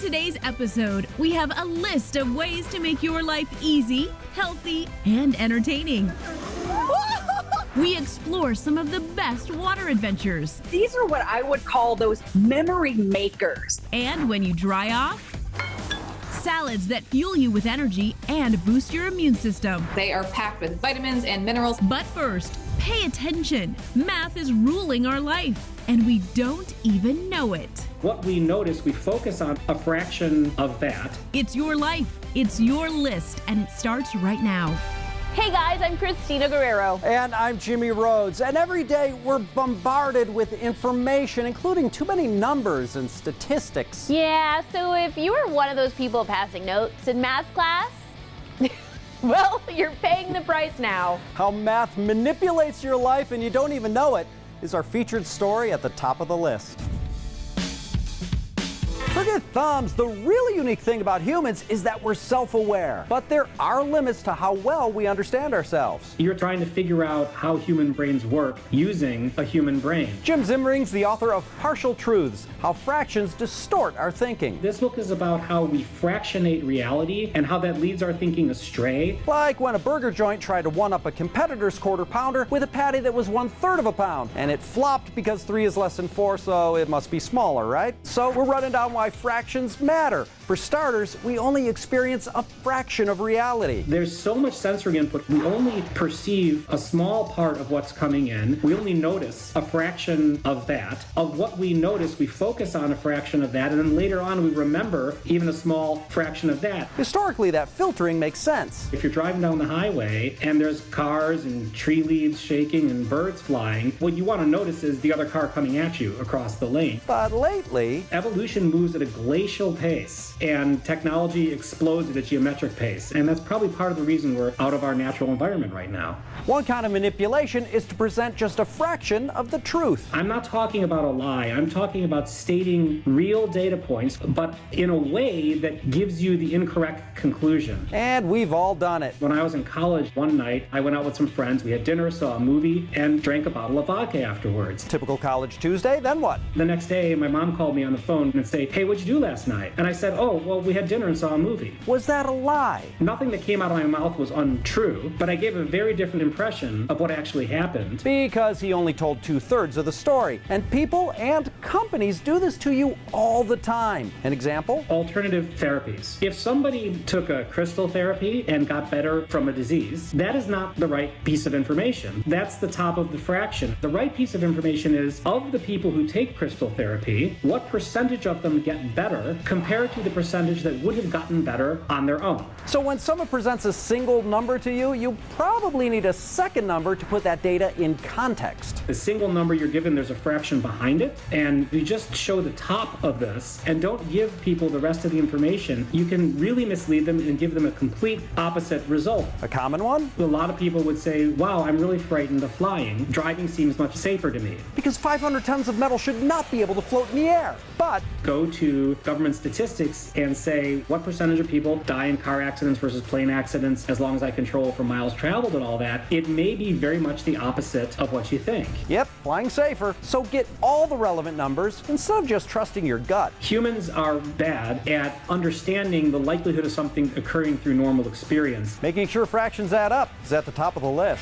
today's episode, we have a list of ways to make your life easy, healthy, and entertaining. We explore some of the best water adventures. These are what I would call those memory makers. And when you dry off, salads that fuel you with energy and boost your immune system. They are packed with vitamins and minerals. But first, pay attention. Math is ruling our life, and we don't even know it. What we notice, we focus on a fraction of that. It's your life, it's your list, and it starts right now. Hey guys, I'm Christina Guerrero. And I'm Jimmy Rhodes. And every day we're bombarded with information, including too many numbers and statistics. Yeah, so if you were one of those people passing notes in math class, well, you're paying the price now. How math manipulates your life and you don't even know it is our featured story at the top of the list. Forget thumbs, the really unique thing about humans is that we're self-aware. But there are limits to how well we understand ourselves. You're trying to figure out how human brains work using a human brain. Jim Zimmering's the author of Partial Truths, How Fractions Distort Our Thinking. This book is about how we fractionate reality and how that leads our thinking astray. Like when a burger joint tried to one-up a competitor's quarter pounder with a patty that was 1/3 of a pound. And it flopped because 3 is less than 4, so it must be smaller, right? So we're running down why fractions matter. For starters, we only experience a fraction of reality. There's so much sensory input, we only perceive a small part of what's coming in. We only notice a fraction of that. Of what we notice, we focus on a fraction of that, and then later on we remember even a small fraction of that. Historically, that filtering makes sense. If you're driving down the highway and there's cars and tree leaves shaking and birds flying, what you want to notice is the other car coming at you across the lane. But lately, evolution moves at a glacial pace, and technology explodes at a geometric pace. And that's probably part of the reason we're out of our natural environment right now. One kind of manipulation is to present just a fraction of the truth. I'm not talking about a lie. I'm talking about stating real data points, but in a way that gives you the incorrect conclusion. And we've all done it. When I was in college one night, I went out with some friends. We had dinner, saw a movie, and drank a bottle of vodka afterwards. Typical college Tuesday, then what? The next day, my mom called me on the phone and said, "Hey, what'd you do last night?" And I said, "Oh, well, we had dinner and saw a movie." Was that a lie? Nothing that came out of my mouth was untrue, but I gave a very different impression of what actually happened. Because he only told 2/3 of the story. And people and companies do this to you all the time. An example? Alternative therapies. If somebody took a crystal therapy and got better from a disease, that is not the right piece of information. That's the top of the fraction. The right piece of information is, of the people who take crystal therapy, what percentage of them get better compared to the percentage that would have gotten better on their own. So when someone presents a single number to you, you probably need a second number to put that data in context. The single number you're given, there's a fraction behind it, and you just show the top of this and don't give people the rest of the information. You can really mislead them and give them a complete opposite result. A common one? A lot of people would say, "Wow, I'm really frightened of flying. Driving seems much safer to me." Because 500 tons of metal should not be able to float in the air. But go to government statistics and say, what percentage of people die in car accidents versus plane accidents as long as I control for miles traveled and all that, it may be very much the opposite of what you think. Yep, flying safer. So get all the relevant numbers instead of just trusting your gut. Humans are bad at understanding the likelihood of something occurring through normal experience. Making sure fractions add up is at the top of the list.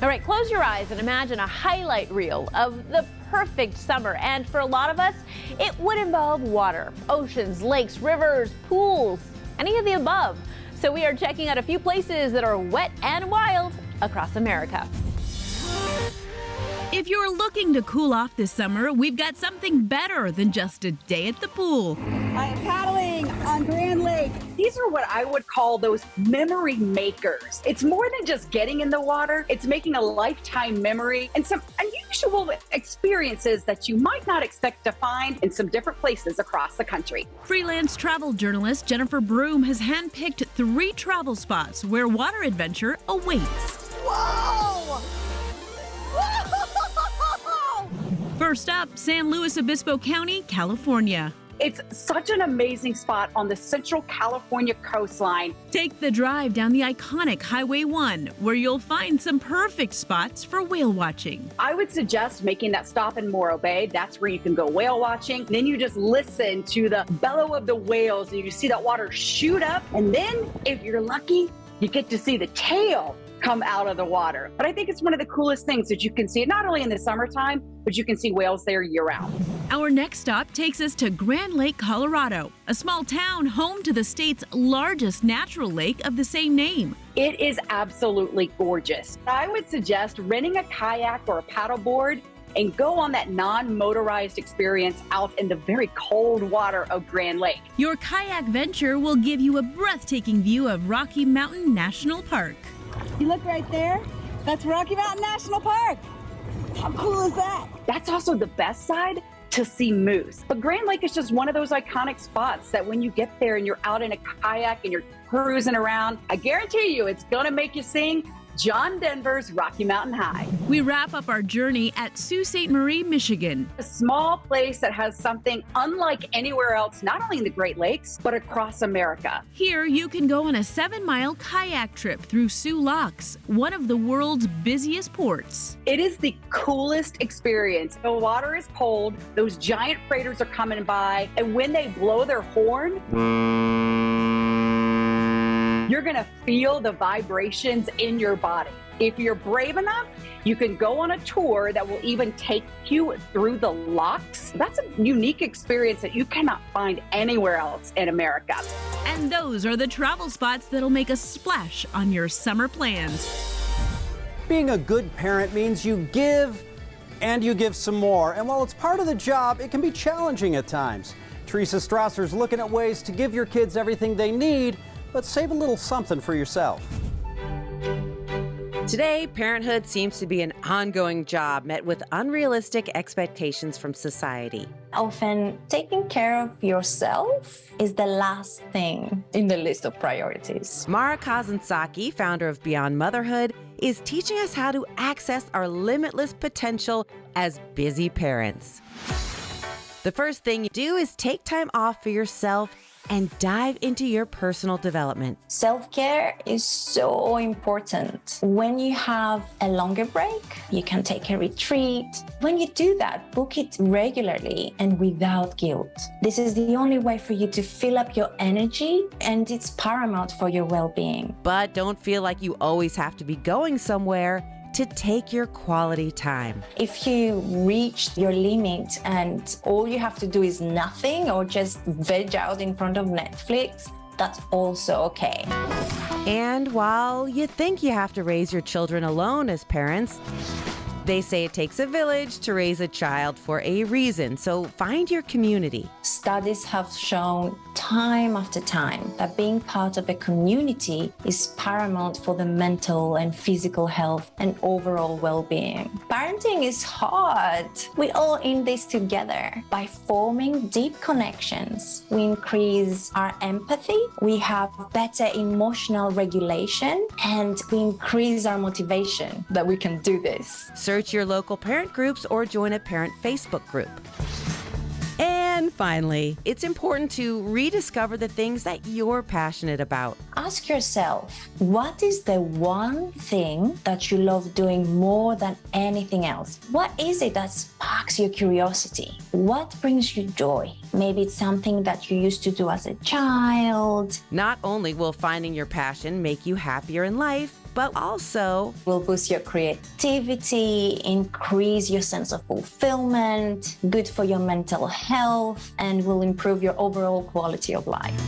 All right, close your eyes and imagine a highlight reel of the perfect summer. And for a lot of us, it would involve water, oceans, lakes, rivers, pools, any of the above. So we are checking out a few places that are wet and wild across America. If you're looking to cool off this summer, we've got something better than just a day at the pool. I am paddling on Grand Lake. These are what I would call those memory makers. It's more than just getting in the water. It's making a lifetime memory and some unusual experiences that you might not expect to find in some different places across the country. Freelance travel journalist Jennifer Broom has handpicked 3 travel spots where water adventure awaits. Whoa! First up, San Luis Obispo County, California. It's such an amazing spot on the Central California coastline. Take the drive down the iconic Highway 1, where you'll find some perfect spots for whale watching. I would suggest making that stop in Morro Bay. That's where you can go whale watching. Then you just listen to the bellow of the whales and you see that water shoot up. And then, if you're lucky, you get to see the tail come out of the water. But I think it's one of the coolest things that you can see, not only in the summertime, but you can see whales there year-round. Our next stop takes us to Grand Lake, Colorado, a small town home to the state's largest natural lake of the same name. It is absolutely gorgeous. I would suggest renting a kayak or a paddleboard and go on that non-motorized experience out in the very cold water of Grand Lake. Your kayak venture will give you a breathtaking view of Rocky Mountain National Park. You look right there, that's Rocky Mountain National Park. How cool is that? That's also the best side, to see moose. But Grand Lake is just one of those iconic spots that when you get there and you're out in a kayak and you're cruising around, I guarantee you it's gonna make you sing John Denver's Rocky Mountain High. We wrap up our journey at Sault Ste. Marie, Michigan. A small place that has something unlike anywhere else, not only in the Great Lakes, but across America. Here, you can go on a 7-mile kayak trip through Sioux Locks, one of the world's busiest ports. It is the coolest experience. The water is cold, those giant freighters are coming by, and when they blow their horn, you're gonna feel the vibrations in your body. If you're brave enough, you can go on a tour that will even take you through the locks. That's a unique experience that you cannot find anywhere else in America. And those are the travel spots that'll make a splash on your summer plans. Being a good parent means you give and you give some more. And while it's part of the job, it can be challenging at times. Teresa Strasser's looking at ways to give your kids everything they need, but save a little something for yourself. Today, parenthood seems to be an ongoing job met with unrealistic expectations from society. Often, taking care of yourself is the last thing in the list of priorities. Mara Kazantzaki, founder of Beyond Motherhood, is teaching us how to access our limitless potential as busy parents. The first thing you do is take time off for yourself and dive into your personal development. Self-care is so important. When you have a longer break, you can take a retreat. When you do that, book it regularly and without guilt. This is the only way for you to fill up your energy, and it's paramount for your well-being. But don't feel like you always have to be going somewhere to take your quality time. If you reach your limit and all you have to do is nothing or just veg out in front of Netflix, that's also okay. And while you think you have to raise your children alone as parents, they say it takes a village to raise a child for a reason, so find your community. Studies have shown time after time that being part of a community is paramount for the mental and physical health and overall well-being. Parenting is hard. We're all in this together. By forming deep connections, we increase our empathy, we have better emotional regulation, and we increase our motivation that we can do this. Search your local parent groups or join a parent Facebook group. And finally, it's important to rediscover the things that you're passionate about. Ask yourself, what is the one thing that you love doing more than anything else? What is it that sparks your curiosity? What brings you joy? Maybe it's something that you used to do as a child. Not only will finding your passion make you happier in life, but also will boost your creativity, increase your sense of fulfillment, good for your mental health, and will improve your overall quality of life.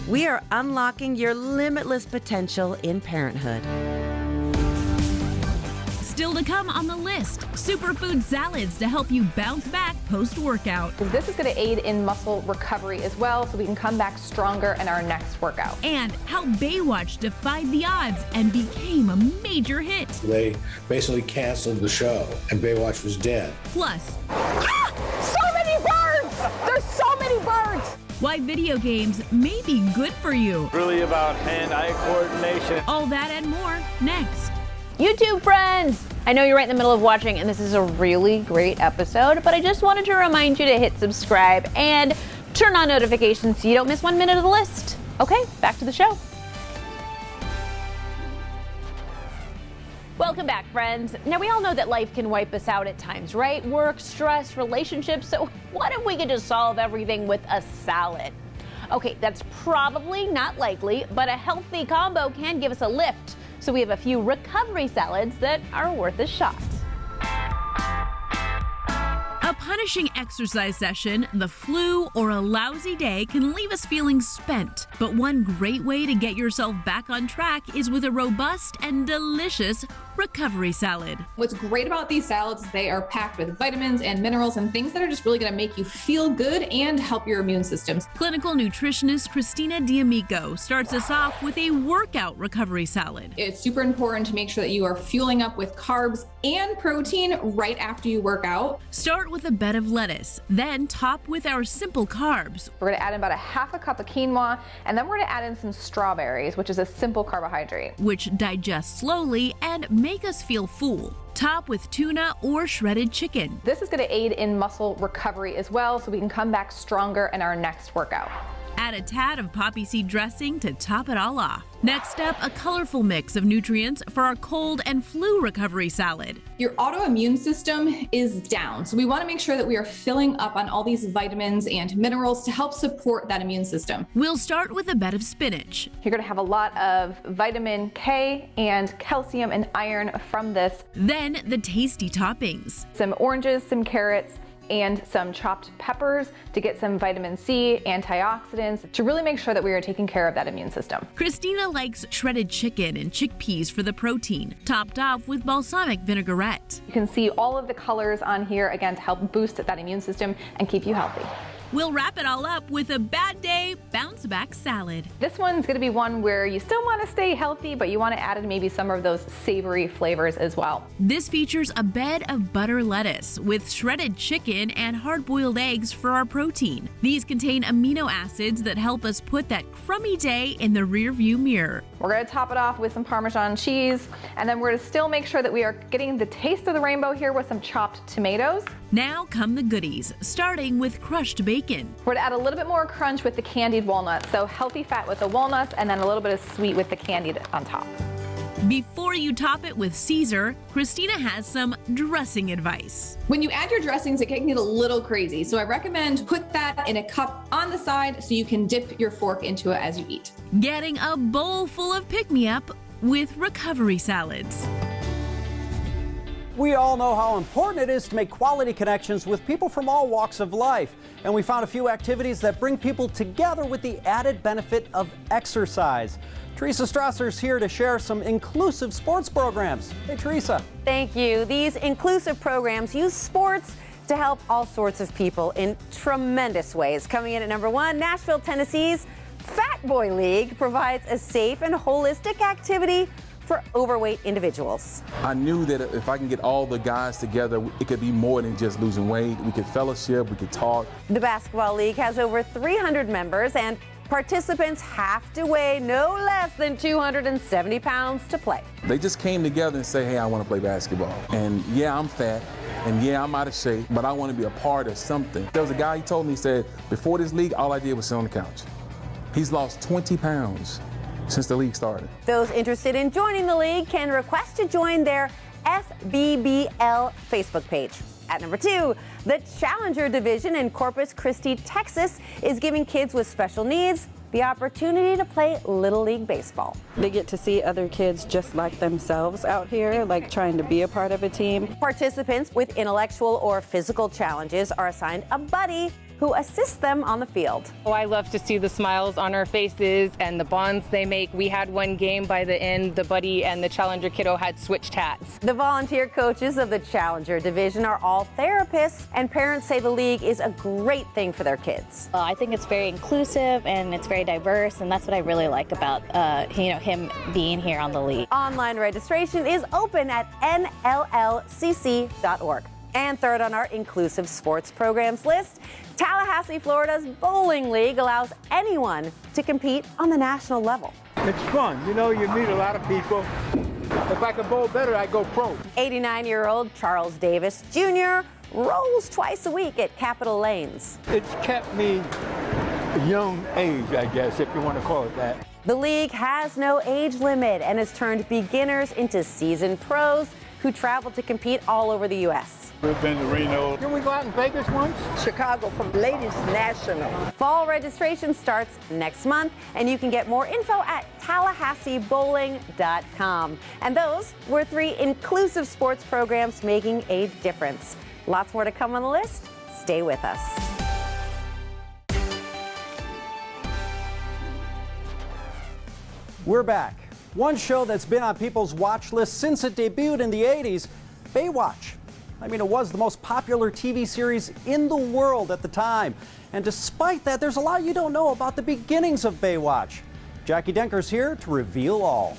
We are unlocking your limitless potential in parenthood. Still to come on the list, superfood salads to help you bounce back post-workout. This is going to aid in muscle recovery as well, so we can come back stronger in our next workout. And how Baywatch defied the odds and became a major hit. They basically canceled the show, and Baywatch was dead. Plus, So many birds! There's so many birds! why video games may be good for you. Really about hand-eye coordination. All that and more next. YouTube friends! I know you're right in the middle of watching and this is a really great episode, but I just wanted to remind you to hit subscribe and Turn on notifications so you don't miss 1 minute of the list. Okay, back to the show. Welcome back, friends. Now, we all know that life can wipe us out at times, right? Work, stress, relationships. So what if we could just solve everything with a salad? Okay, that's probably not likely, but a healthy combo can give us a lift. So we have a few recovery salads that are worth a shot. A punishing exercise session, the flu, or a lousy day can leave us feeling spent. But one great way to get yourself back on track is with a robust and delicious recovery salad. What's great about these salads is they are packed with vitamins and minerals and things that are just really going to make you feel good and help your immune systems. Clinical nutritionist Christina D'Amico starts us off with a workout recovery salad. It's super important to make sure that you are fueling up with carbs and protein right after you work out. Start with a bed of lettuce, then top with our simple carbs. We're going to add in about a half a cup of quinoa, and then we're going to add in some strawberries, which is a simple carbohydrate, which digest slowly and make us feel full. Top with tuna or shredded chicken. This is going to aid in muscle recovery as well, so we can come back stronger in our next workout. Add a tad of poppy seed dressing to top it all off. Next up, a colorful mix of nutrients for our cold and flu recovery salad. Your autoimmune system is down, so we want to make sure that we are filling up on all these vitamins and minerals to help support that immune system. We'll start with a bed of spinach. You're going to have a lot of vitamin K and calcium and iron from this. Then the tasty toppings. Some oranges, some carrots, and some chopped peppers to get some vitamin C, antioxidants, to really make sure that we are taking care of that immune system. Christina likes shredded chicken and chickpeas for the protein, topped off with balsamic vinaigrette. You can see all of the colors on here, again, to help boost that immune system and keep you healthy. We'll wrap it all up with a bad day bounce back salad. This one's going to be one where you still want to stay healthy, but you want to add in maybe some of those savory flavors as well. This features a bed of butter lettuce with shredded chicken and hard-boiled eggs for our protein. These contain amino acids that help us put that crummy day in the rearview mirror. We're going to top it off with some Parmesan cheese, and then we're going to still make sure that we are getting the taste of the rainbow here with some chopped tomatoes. Now come the goodies, starting with crushed bacon. We're going to add a little bit more crunch with the candied walnuts, so healthy fat with the walnuts and then a little bit of sweet with the candied on top. Before you top it with Caesar, Christina has some dressing advice. When you add your dressings, it can get a little crazy, so I recommend put that in a cup on the side so you can dip your fork into it as you eat. Getting a bowl full of pick-me-up with recovery salads. We all know how important it is to make quality connections with people from all walks of life. And we found a few activities that bring people together with the added benefit of exercise. Teresa Strasser's here to share some inclusive sports programs. Hey, Teresa. Thank you. These inclusive programs use sports to help all sorts of people in tremendous ways. Coming in at number 1, Nashville, Tennessee's Fat Boy League provides a safe and holistic activity for overweight individuals. I knew that if I can get all the guys together, it could be more than just losing weight. We could fellowship, we could talk. The Basketball League has over 300 members, and participants have to weigh no less than 270 pounds to play. They just came together and say, hey, I want to play basketball. And yeah, I'm fat, and yeah, I'm out of shape, but I want to be a part of something. There was a guy, he told me, he said, before this league, all I did was sit on the couch. He's lost 20 pounds. Since the league started. Those interested in joining the league can request to join their FBBL Facebook page. At number 2, the Challenger Division in Corpus Christi, Texas is giving kids with special needs the opportunity to play Little League Baseball. They get to see other kids just like themselves out here, like trying to be a part of a team. Participants with intellectual or physical challenges are assigned a buddy who assists them on the field. Oh, I love to see the smiles on our faces and the bonds they make. We had one game by the end, the buddy and the Challenger kiddo had switched hats. The volunteer coaches of the Challenger Division are all therapists, and parents say the league is a great thing for their kids. I think it's very inclusive and it's very diverse, and that's what I really like about him being here on the league. Online registration is open at nllcc.org. And third on our inclusive sports programs list, Tallahassee, Florida's Bowling League allows anyone to compete on the national level. It's fun. You know, you meet a lot of people. If I could bowl better, I'd go pro. 89-year-old Charles Davis Jr. rolls twice a week at Capitol Lanes. It's kept me a young age, I guess, if you want to call it that. The league has no age limit and has turned beginners into seasoned pros who travel to compete all over the U.S. We've been to Reno. Didn't we go out in Vegas once? Chicago from Ladies National. Fall registration starts next month, and you can get more info at TallahasseeBowling.com. And those were 3 inclusive sports programs making a difference. Lots more to come on the list. Stay with us. We're back. One show that's been on people's watch list since it debuted in the 80s, Baywatch. I mean, it was the most popular TV series in the world at the time. And despite that, there's a lot you don't know about the beginnings of Baywatch. Jackie Denker's here to reveal all.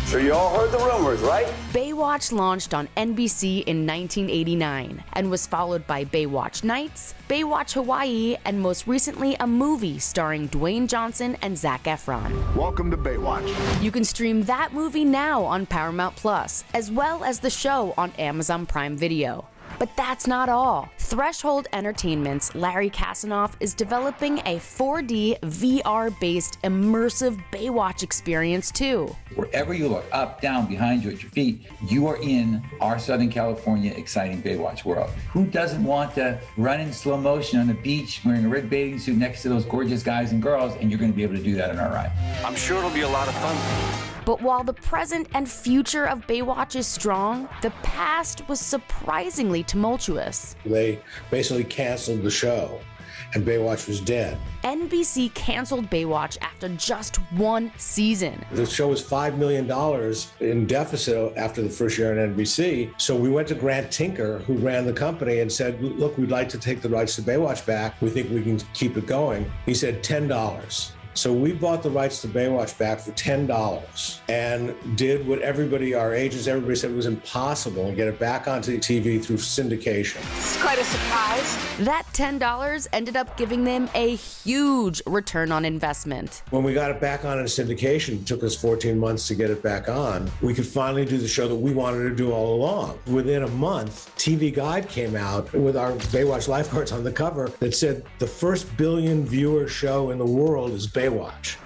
Sure you all heard the rumors, right? Baywatch launched on NBC in 1989 and was followed by Baywatch Nights, Baywatch Hawaii, and most recently a movie starring Dwayne Johnson and Zac Efron. Welcome to Baywatch. You can stream that movie now on Paramount Plus, as well as the show on Amazon Prime Video. But that's not all. Threshold Entertainment's Larry Kasanoff is developing a 4D VR-based immersive Baywatch experience too. Wherever you look, up, down, behind you, at your feet, you are in our Southern California exciting Baywatch world. Who doesn't want to run in slow motion on the beach wearing a red bathing suit next to those gorgeous guys and girls, and you're going to be able to do that in our ride. I'm sure it'll be a lot of fun. But while the present and future of Baywatch is strong, the past was surprisingly tumultuous. They basically canceled the show, and Baywatch was dead. NBC canceled Baywatch after just 1 season. The show was $5 million in deficit after the first year on NBC. So we went to Grant Tinker, who ran the company, and said, look, we'd like to take the rights to Baywatch back. We think we can keep it going. He said $10. So we bought the rights to Baywatch back for $10 and did what our agents, everybody said was impossible, and get it back onto TV through syndication. It's quite a surprise. That $10 ended up giving them a huge return on investment. When we got it back on in syndication, it took us 14 months to get it back on. We could finally do the show that we wanted to do all along. Within a month, TV Guide came out with our Baywatch lifeguards on the cover that said the first billion-viewer show in the world is Baywatch.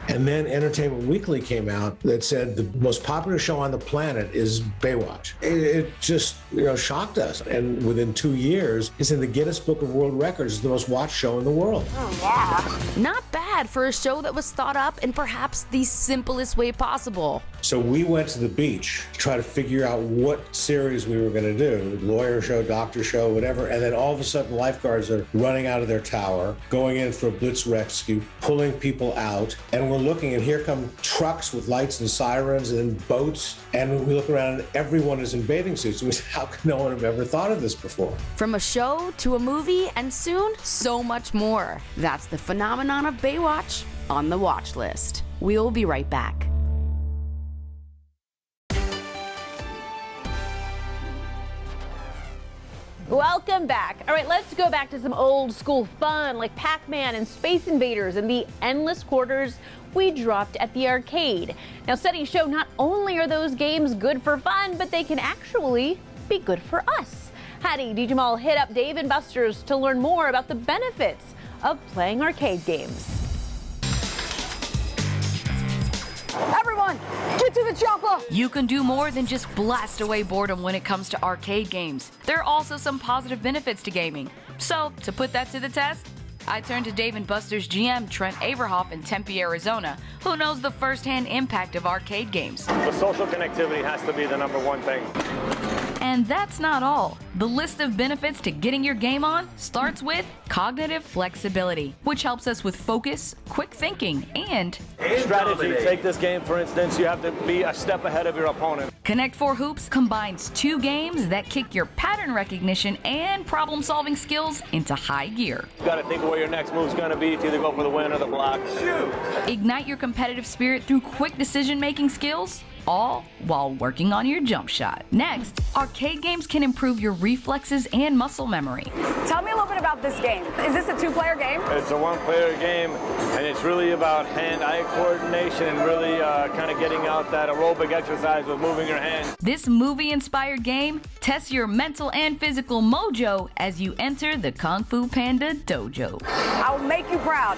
And then Entertainment Weekly came out that said the most popular show on the planet is Baywatch. It just shocked us. And within 2 years, it's in the Guinness Book of World Records as the most watched show in the world. Oh, yeah. Not bad for a show that was thought up in perhaps the simplest way possible. So we went to the beach to try to figure out what series we were going to do, lawyer show, doctor show, whatever. And then all of a sudden, lifeguards are running out of their tower, going in for a blitz rescue, pulling people out. And we're looking, and here come trucks with lights and sirens and boats. And we look around, and everyone is in bathing suits. And we said, how could no one have ever thought of this before? From a show to a movie, and soon, so much more. That's the phenomenon of Baywatch on the watch list. We'll be right back. Welcome back. All right, let's go back to some old school fun like Pac-Man and Space Invaders and the endless quarters we dropped at the arcade. Now, studies show not only are those games good for fun, but they can actually be good for us. Hattie, D. Jamal hit up Dave & Buster's to learn more about the benefits of playing arcade games. Everyone, get to the chopper! You can do more than just blast away boredom when it comes to arcade games. There are also some positive benefits to gaming. So, to put that to the test, I turned to Dave & Buster's GM Trent Averhoff in Tempe, Arizona, who knows the first-hand impact of arcade games. The social connectivity has to be the number one thing. And that's not all. The list of benefits to getting your game on starts with cognitive flexibility, which helps us with focus, quick thinking, and strategy. Take this game, for instance, you have to be a step ahead of your opponent. Connect 4 Hoops combines 2 games that kick your pattern recognition and problem-solving skills into high gear. You gotta think where your next move's gonna be to either go for the win or the block. Shoot! Ignite your competitive spirit through quick decision-making skills, all while working on your jump shot. Next, arcade games can improve your reflexes and muscle memory. Tell me a little bit about this game. Is this a two-player game? It's a one-player game, and it's really about hand-eye coordination and really kind of getting out that aerobic exercise with moving your hands. This movie-inspired game tests your mental and physical mojo as you enter the Kung Fu Panda Dojo. I will make you proud.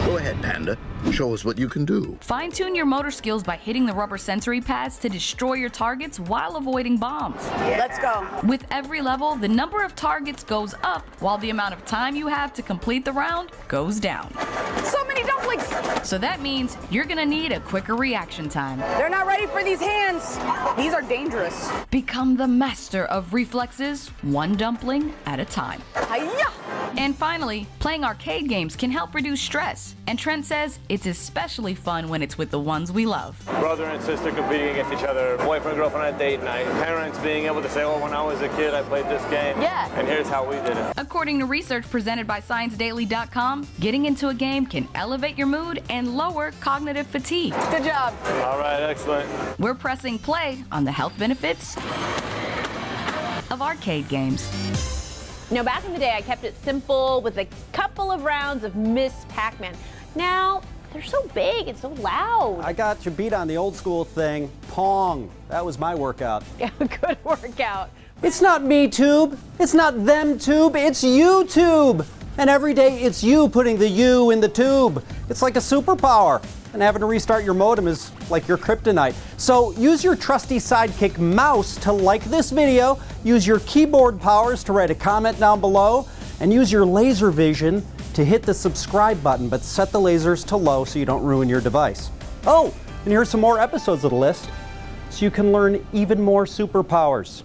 Go ahead, Panda. Show us what you can do. Fine-tune your motor skills by hitting the rubber sensory pads to destroy your targets while avoiding bombs. Let's go. With every level, the number of targets goes up, while the amount of time you have to complete the round goes down. So many dumplings. So that means you're gonna need a quicker reaction time. They're not ready for these hands. These are dangerous. Become the master of reflexes, one dumpling at a time. Hi-ya! And finally, playing arcade games can help reduce stress. And Trent says it's especially fun when it's with the ones we love. Brother and sister competing against each other, boyfriend, girlfriend on date night, parents being able to say, oh, when I was a kid, I played this game. Yeah. And here's how we did it. According to research presented by ScienceDaily.com, getting into a game can elevate your mood and lower cognitive fatigue. Good job. All right, excellent. We're pressing play on the health benefits of arcade games. You know, back in the day, I kept it simple with a couple of rounds of Miss Pac-Man. Now, they're so big and so loud. I got you beat on the old school thing. Pong. That was my workout. Yeah, good workout. It's not me tube. It's not them tube. It's YouTube. And every day it's you putting the U in the tube. It's like a superpower. And having to restart your modem is like your kryptonite. So use your trusty sidekick mouse to like this video. Use your keyboard powers to write a comment down below. And use your laser vision to hit the subscribe button, but set the lasers to low so you don't ruin your device. Oh, and here's some more episodes of the list so you can learn even more superpowers.